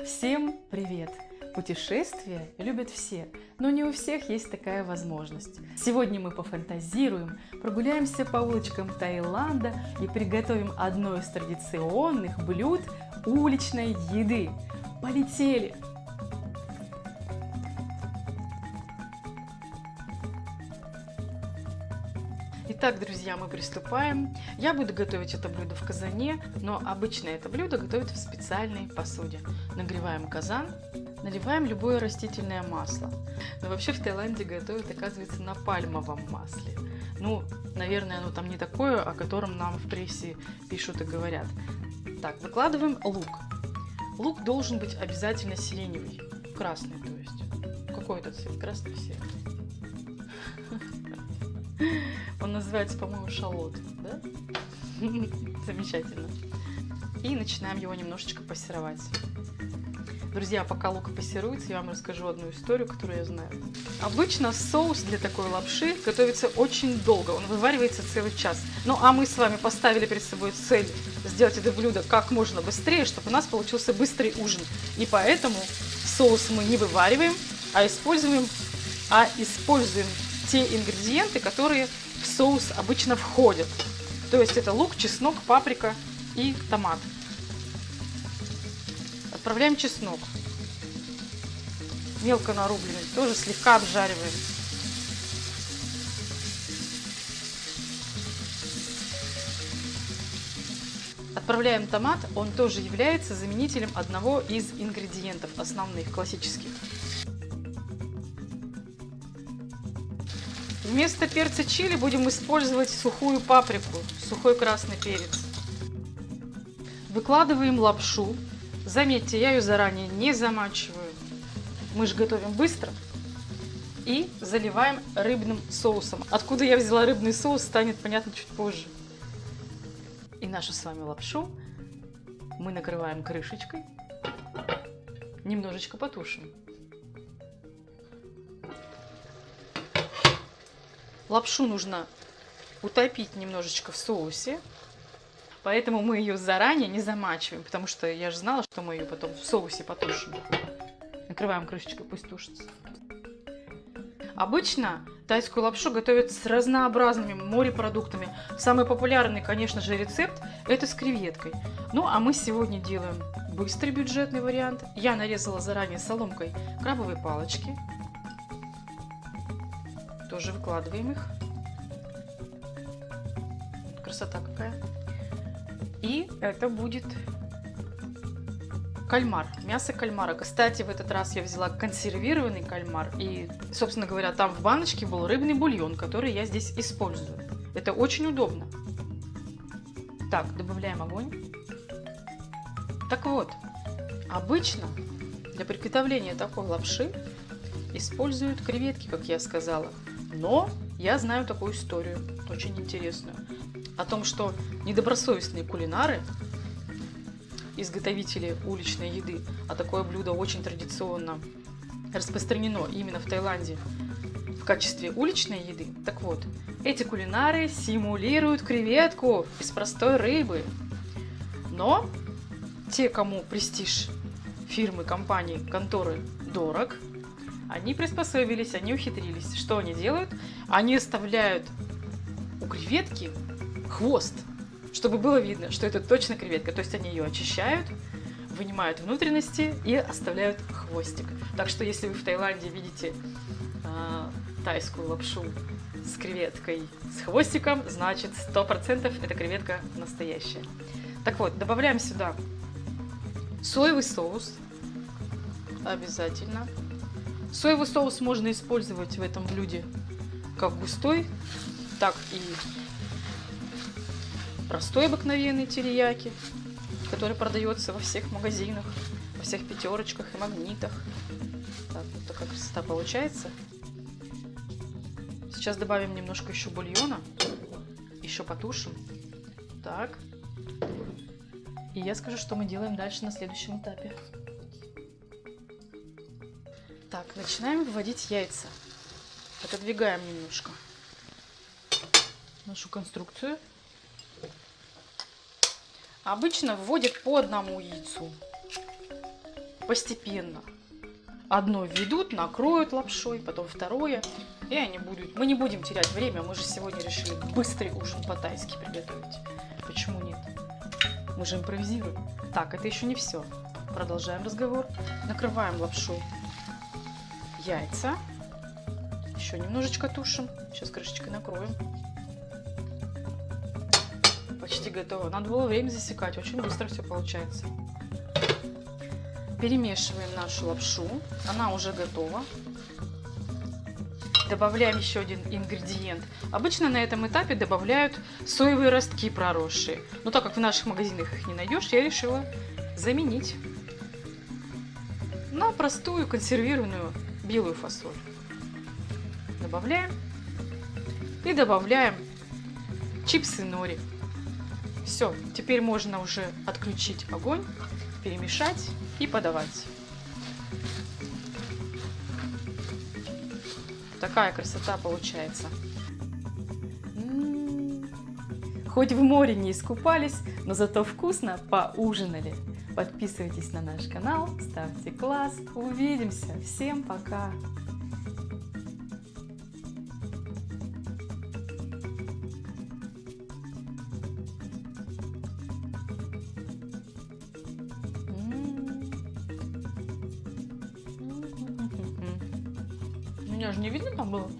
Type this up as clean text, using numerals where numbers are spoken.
Всем привет! Путешествия любят все, но не у всех есть такая возможность. Сегодня мы пофантазируем, прогуляемся по улочкам Таиланда и приготовим одно из традиционных блюд уличной еды. Полетели! Итак, друзья, мы приступаем. Я буду готовить это блюдо в казане, но обычно это блюдо готовят в специальной посуде. Нагреваем казан, наливаем любое растительное масло. Но вообще в Таиланде готовят, оказывается, на пальмовом масле. Ну, наверное, оно там не такое, о котором нам в прессе пишут и говорят. Так, выкладываем лук. Лук должен быть обязательно сиреневый, красный, то есть. Какой это цвет? Красный, сиреневый. Он называется, по-моему, шалот, да? Замечательно. И начинаем его немножечко пассеровать. Друзья, пока лук пассируется, я вам расскажу одну историю, которую я знаю. Обычно соус для такой лапши готовится очень долго, он вываривается целый час. Ну, а мы с вами поставили перед собой цель сделать это блюдо как можно быстрее, чтобы у нас получился быстрый ужин. И поэтому соус мы не вывариваем, а используем те ингредиенты, которые в соус обычно входят. То есть это лук, чеснок, паприка и томат. Отправляем чеснок. Мелко нарубленный, тоже слегка обжариваем. Отправляем томат, он тоже является заменителем одного из ингредиентов основных, классических. Вместо перца чили будем использовать сухую паприку, сухой красный перец. Выкладываем лапшу. Заметьте, я ее заранее не замачиваю. Мы же готовим быстро. И заливаем рыбным соусом. Откуда я взяла рыбный соус, станет понятно чуть позже. И нашу с вами лапшу мы накрываем крышечкой. Немножечко потушим. Лапшу нужно утопить немножечко в соусе, поэтому мы ее заранее не замачиваем, потому что я же знала, что мы ее потом в соусе потушим. Накрываем крышечкой, пусть тушится. Обычно тайскую лапшу готовят с разнообразными морепродуктами. Самый популярный, конечно же, рецепт – это с креветкой. Ну, а мы сегодня делаем быстрый бюджетный вариант. Я нарезала заранее соломкой крабовые палочки. Тоже выкладываем их. Красота какая. И это будет кальмар, мясо кальмара. Кстати, в этот раз я взяла консервированный кальмар. И, собственно говоря, там в баночке был рыбный бульон, который я здесь использую. Это очень удобно. Так, добавляем огонь. Так вот, обычно для приготовления такой лапши используют креветки, как я сказала. Но я знаю такую историю, очень интересную, о том, что недобросовестные кулинары, изготовители уличной еды, а такое блюдо очень традиционно распространено именно в Таиланде в качестве уличной еды. Так вот, эти кулинары симулируют креветку из простой рыбы. Но те, кому престиж фирмы, компании, конторы дорог, они приспособились, они ухитрились. Что они делают? Они оставляют у креветки хвост, чтобы было видно, что это точно креветка. То есть они ее очищают, вынимают внутренности и оставляют хвостик. Так что если вы в Таиланде видите тайскую лапшу с креветкой с хвостиком, значит 100% эта креветка настоящая. Так вот, добавляем сюда соевый соус. Обязательно. Соевый соус можно использовать в этом блюде как густой, так и простой обыкновенный терияки, который продается во всех магазинах, во всех пятерочках и магнитах. Так, вот такая красота получается. Сейчас добавим немножко еще бульона, еще потушим. Так. И я скажу, что мы делаем дальше на следующем этапе. Так, начинаем выводить яйца. Отодвигаем немножко нашу конструкцию. Обычно вводят по одному яйцу. постепенно. Одно введут, накроют лапшой, потом второе. И они будут... Мы не будем терять время, мы же сегодня решили быстрый ужин по-тайски приготовить. Почему нет? Мы же импровизируем. Так, это еще не все. Продолжаем разговор. Накрываем лапшу. Яйца. Еще немножечко тушим. Сейчас крышечкой накроем. Почти готово. Надо было время засекать. Очень быстро все получается. Перемешиваем нашу лапшу. Она уже готова. Добавляем еще один ингредиент. Обычно на этом этапе добавляют соевые ростки проросшие. Но так как в наших магазинах их не найдешь, я решила заменить на простую консервированную белую фасоль. Добавляем. И добавляем чипсы нори. Все, теперь можно уже отключить огонь, перемешать и подавать. Такая красота получается. Хоть в море не искупались, но зато вкусно поужинали. Подписывайтесь на наш канал, ставьте класс. Увидимся. Всем пока! Меня же не видно там было?